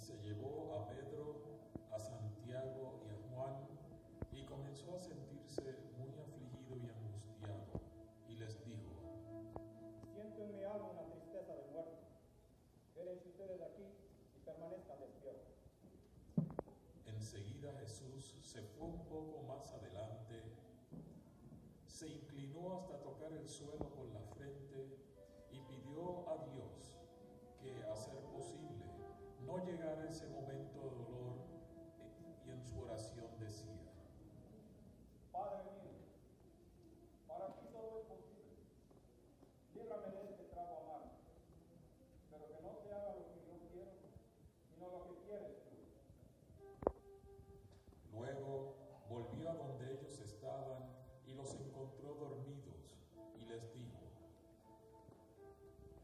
se llevó a Pedro, a Santiago y a Juan, y comenzó a sentirse muy afligido y angustiado, y les dijo: Siento en mi alma una tristeza de muerte. Quédense ustedes aquí y permanezcan despiertos. Enseguida Jesús se fue un poco más adelante, se inclinó hasta tocar el suelo con la frente y pidió a Dios que, a ser posible, no llegara ese momento de dolor, y en su oración decía: Padre mío, para ti todo es posible. Líbrame de este trago amargo, pero que no se haga lo que yo quiero, sino lo que quieres tú. Luego volvió a donde ellos estaban y los encontró dormidos, y les dijo: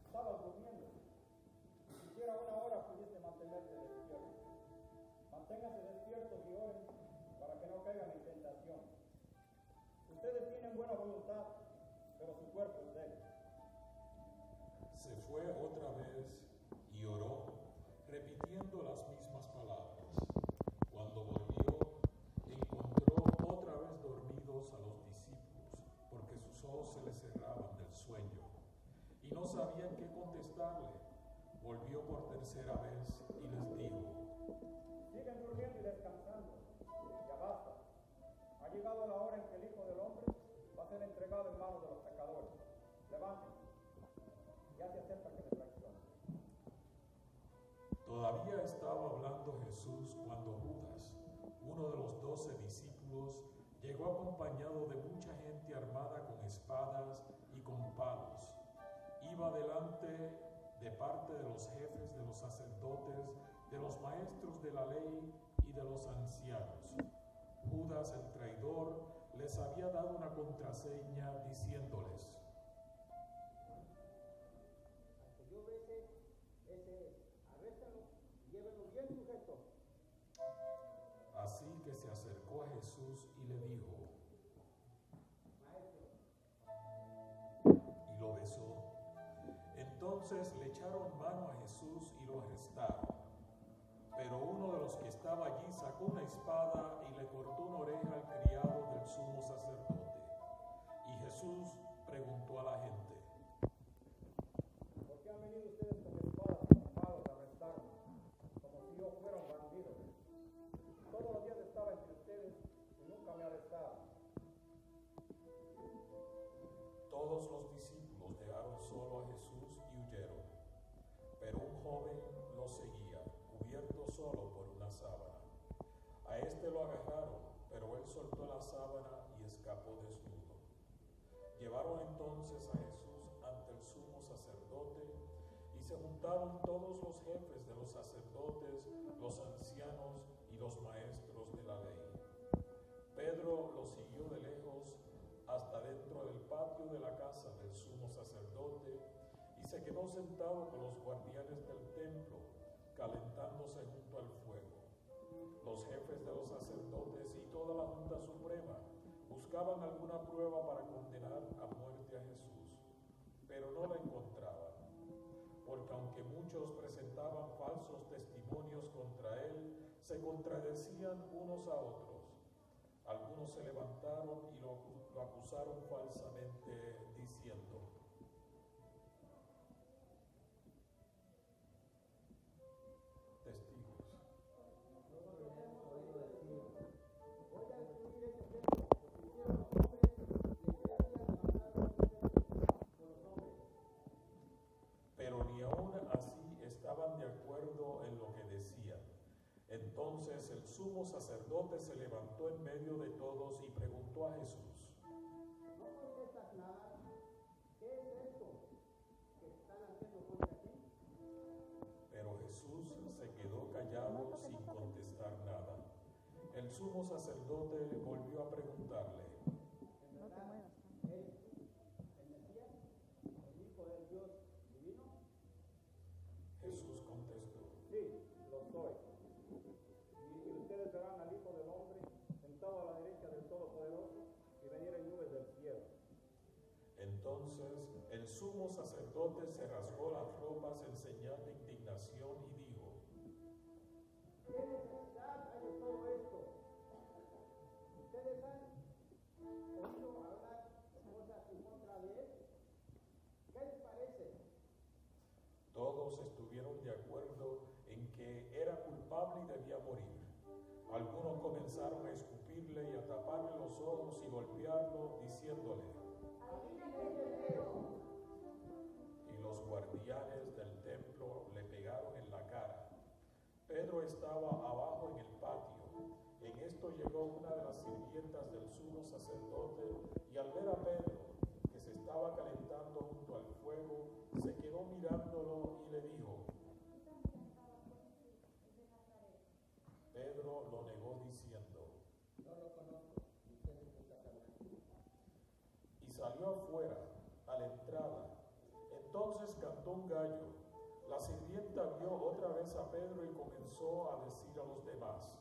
Estabas durmiendo. Si siquiera una hora pudiste mantenerte despierto. Manténganse despiertos y oren para que no caigan en tentación. Ustedes tienen buena voluntad, pero su cuerpo es débil. Se fue otra vez y oró, repitiendo las mismas palabras. Cuando volvió, encontró otra vez dormidos a los discípulos, porque sus ojos se les cerraban del sueño, y no sabían qué contestarle. Volvió por tercera vez y les dijo: Siguen durmiendo y descansando. Ya basta. Ha llegado la hora en que el Hijo del Hombre va a ser entregado en manos de los pecadores. Levántense. Ya se acerca que me traicionen. Todavía estaba hablando Jesús cuando Judas, uno de los 12 discípulos, llegó acompañado de mucha gente armada con espadas y con palos. Iba delante de parte de los jefes de los sacerdotes, de los maestros de la ley y de los ancianos. Judas, el traidor, les había dado una contraseña diciéndoles: Al que yo bese, ese es. Arréstalo y llévenlo bien sujeto. Así que se acercó a Jesús y le dijo: Maestro. Y lo besó. Entonces le echaron mano a Jesús y lo arrestaron. Pero uno de los que estaba allí sacó una espada y le cortó una oreja al criado del sumo sacerdote. Y Jesús preguntó a la gente: ¿Por qué han venido ustedes con espadas y con palos a arrestarme? Como si yo fuera un bandido. Todos los días estaba entre ustedes y nunca me arrestaron. Todos los discípulos dejaron solo a Jesús y huyeron. Pero un joven lo seguía, cubierto solo por una sábana. A este lo agarraron, pero él soltó la sábana y escapó desnudo. Llevaron entonces a Jesús ante el sumo sacerdote, y se juntaron todos los jefes de los sacerdotes, los ancianos y los maestros de la ley. Pedro lo siguió de lejos hasta dentro del patio de la casa del sumo sacerdote, y se quedó sentado con los guardianes del templo, calentándose junto al fuego. Los jefes de los sacerdotes y toda la Junta Suprema buscaban alguna prueba para condenar a muerte a Jesús, pero no la encontraban, porque aunque muchos presentaban falsos testimonios contra él, se contradecían unos a otros. Algunos se levantaron y lo acusaron falsamente, diciendo: testigos. Nosotros hemos oído decir: voy a destruir ese templo, porque hicieron los hombres y le habían mandado a ustedes por los hombres. Pero ni aún así estaban de acuerdo en lo que decían. Entonces el sumo sacerdote se levantó en medio de todos y preguntó a Jesús: ¿No contestas nada? ¿Qué es esto que están haciendo contra ti? Pero Jesús se quedó callado sin contestar nada. El sumo sacerdote volvió a preguntarle: ¿En verdad eres tú el Mesías, el Hijo del Dios divino? Jesús contestó: Sí, lo soy. Y ustedes verán al Hijo del Hombre sentado a la derecha del Todopoderoso y venir en nubes del cielo. Entonces el sumo sacerdote se rasgó las ropas en señal de indignación y dijo: ojos y golpearlo, diciéndole: y los guardianes del templo le pegaron en la cara. Pedro estaba abajo en el patio. En esto llegó una de las sirvientas del sumo sacerdote y al ver a Pedro, que se estaba calentando junto al fuego, se quedó mirándolo y le dijo. Pedro lo negó diciendo: No lo conozco, ni sé de qué estás hablando. Y salió afuera, a la entrada. Entonces cantó un gallo. La sirvienta vio otra vez a Pedro y comenzó a decir a los demás.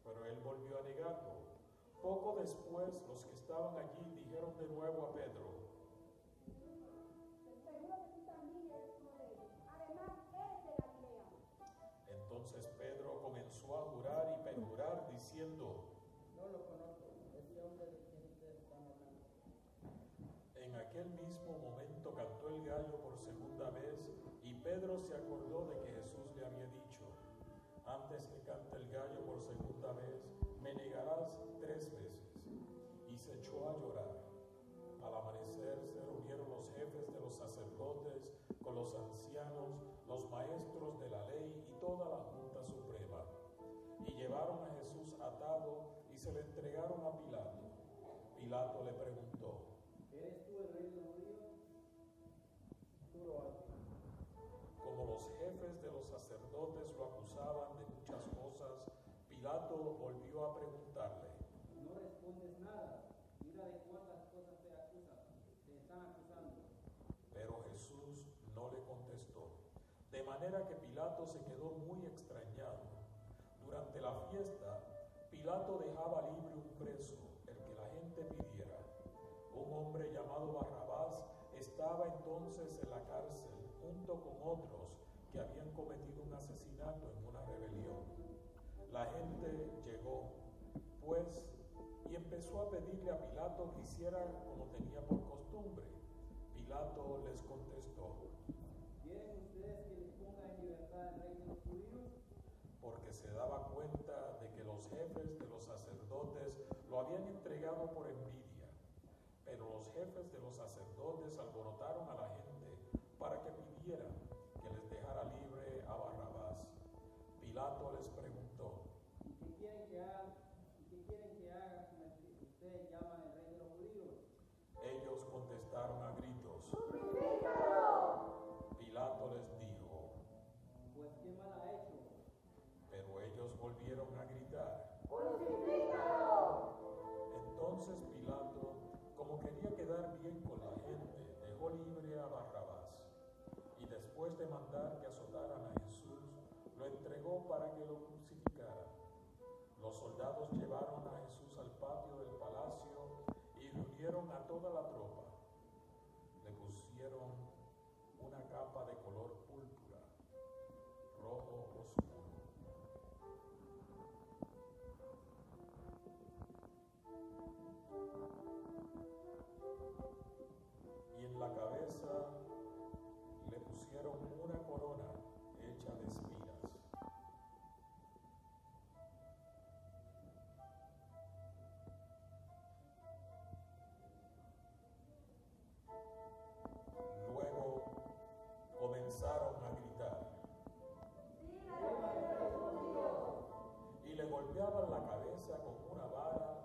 Pero él volvió a negarlo. Poco después, los que estaban allí dijeron de nuevo a Pedro: seguro que tú también eres uno de ellos. Además, eres de Galilea. Entonces Pedro comenzó a jurar y perjurar diciendo: No lo conozco, este hombre de quien ustedes están hablando. En aquel mismo momento cantó el gallo por segunda vez y Pedro se acordó de que Jesús le había dicho: antes que cante el gallo por segunda vez, me negarás 3 veces. Y se echó a llorar. Al amanecer se reunieron los jefes de los sacerdotes con los ancianos, los maestros de la ley y toda la Junta Suprema. Y llevaron a Jesús atado y se le entregaron a Pilato. Pilato le preguntó: ¿Eres tú el rey de los judíos? Tú lo haces. Como los jefes de los sacerdotes lo acusaban de muchas cosas, Pilato volvió a preguntarle: No respondes nada. Mira de cuántas cosas te acusan. Te están acusando. Pero Jesús no le contestó. De manera que Pilato se quedó muy extrañado. Durante la fiesta, Pilato dejaba libre un preso, el que la gente pidiera. Un hombre llamado Barrabás estaba entonces en la cárcel, junto con otros que habían cometido un asesinato en una rebelión. La gente llegó, pues, y empezó a pedirle a Pilato que hiciera como tenía por costumbre. Pilato les contestó: ¿Quieren ustedes que les ponga en libertad al rey de los judíos? Porque se daba cuenta de que los jefes de los sacerdotes lo habían entregado por envidia. Pero los jefes de los sacerdotes alborotaron a la gente para que pidieran que les dejara libre a Barrabás. Pilato les preguntó: ¿Y qué quieren que haga? ¿Y qué quieren que haga con el que ustedes llaman el rey de los judíos? Ellos contestaron a gritos. Pilato les dijo: Pues qué mal ha hecho. pero ellos volvieron a gritar. Entonces Pilato, como quería quedar bien con la gente, dejó libre a Barrabás. Y después de mandar que azotaran a Jesús, lo entregó para que lo crucificaran. Los soldados llevaron a Jesús al patio del palacio y reunieron a toda la tropa. Le pusieron una capa de color púrpura, rojo oscuro. Y en la cabeza le pusieron una corona hecha de espinas. Luego comenzaron a gritar y le golpeaban la cabeza con una vara,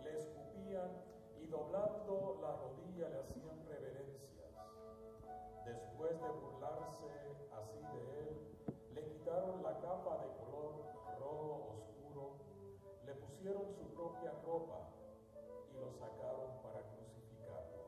le escupían y doblando la rodilla le hacían reverencias. Después de burlarse así de él, le quitaron la capa de color rojo oscuro, le pusieron su propia ropa y lo sacaron para crucificarlo.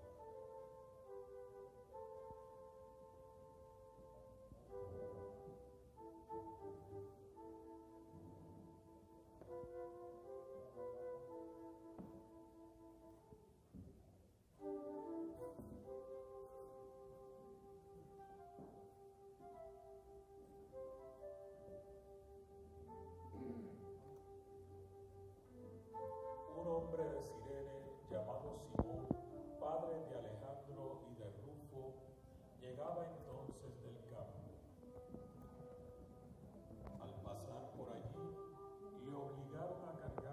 Un hombre de Cirene llamado Simón, padre de Alejandro y de Rufo, llegaba entonces del campo. Al pasar por allí, le obligaron a cargar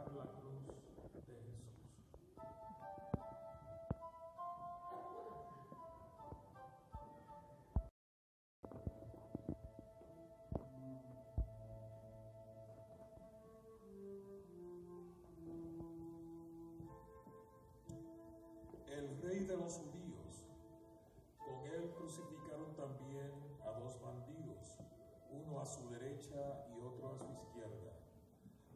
Rey de los judíos. Con él crucificaron también a dos bandidos, uno a su derecha y otro a su izquierda.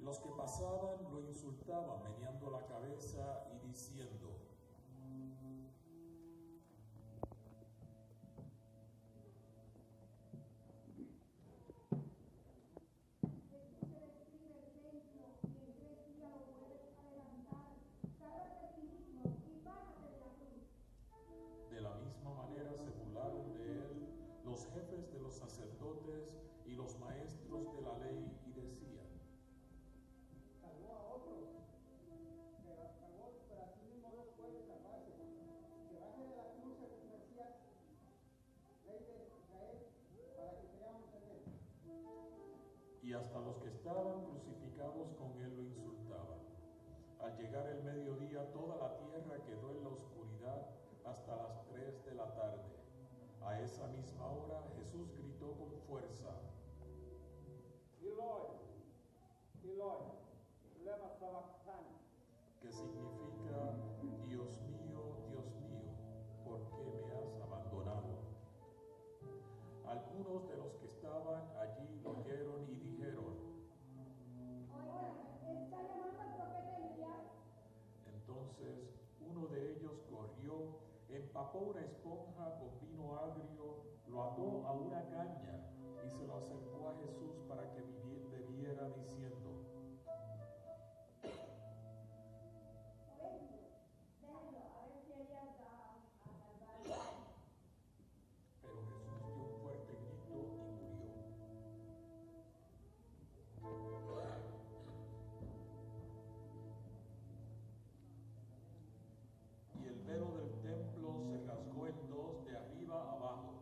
Los que pasaban lo insultaban, meneando la cabeza y diciendo: De la misma manera se burlaron de él los jefes de los sacerdotes y los maestros de la ley y decían: Salvó a otros, pero así mismo no puede salvarse. Que baje de la cruz el Mesías, Rey de Israel, para que creamos en él. Y hasta los que estaban crucificados con él lo insultaban. Al llegar el mediodía, toda la tierra quedó en la oscuridad hasta las 3 de la tarde. A esa misma hora Jesús gritó con fuerza: Eloi, Eloi, lema sabachthani, que significa: Dios mío, ¿por qué me has abandonado? Algunos de los que estaban allí lo oyeron y dijeron: Oiga, ¿está llamando al profeta Elías? Entonces uno de ellos corrió, empapó una esponja con vino agrio, lo ató a una caña y se lo acercó a Jesús para que bebiera, diciendo: Déjenlo, a ver si Elías va a salvarlo. Pero Jesús dio un fuerte grito y murió. Y el velo del templo se rasgó en dos de arriba a abajo.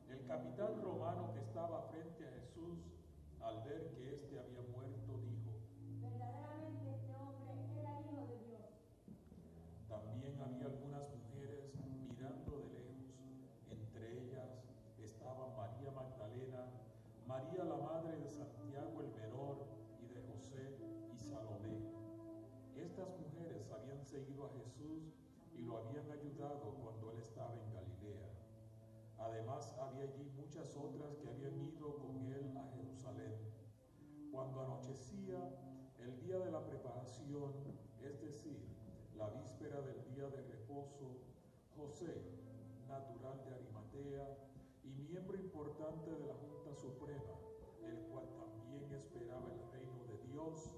El capitán romano que estaba frente a Jesús, al ver que éste había muerto, dijo: Verdaderamente este hombre era hijo de Dios. También había algunas mujeres mirando de lejos. Entre ellas estaban María Magdalena, María la madre de Santiago el menor y de José, y Salomé. Estas mujeres habían seguido a Jesús y lo habían ayudado cuando él estaba en Galilea. Además había allí muchas otras que habían ido con él a Jerusalén. Cuando anochecía, el día de la preparación, es decir, la víspera del día de reposo, José, natural de Arimatea y miembro importante de la Junta Suprema, el cual también esperaba el reino de Dios,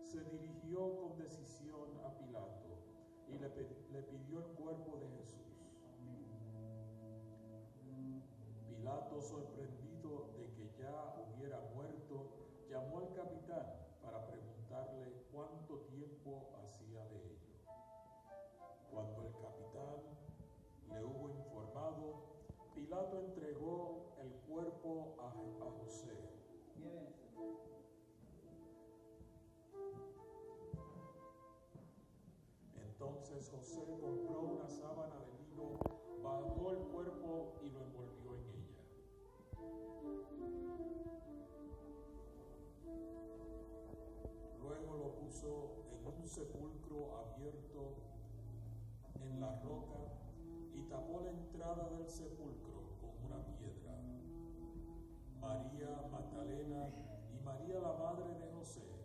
se dirigió con decisión a Pilato y le pidió el cuerpo de Jesús. Pilato, sorprendido de que ya hubiera muerto, llamó al capitán para preguntarle cuánto tiempo hacía de ello. Cuando el capitán le hubo informado, Pilato entregó el cuerpo a José. Entonces José compró una sábana de lino, bajó el cuerpo y lo envolvió en ella. Luego lo puso en un sepulcro abierto en la roca y tapó la entrada del sepulcro con una piedra. María Magdalena y María la madre de José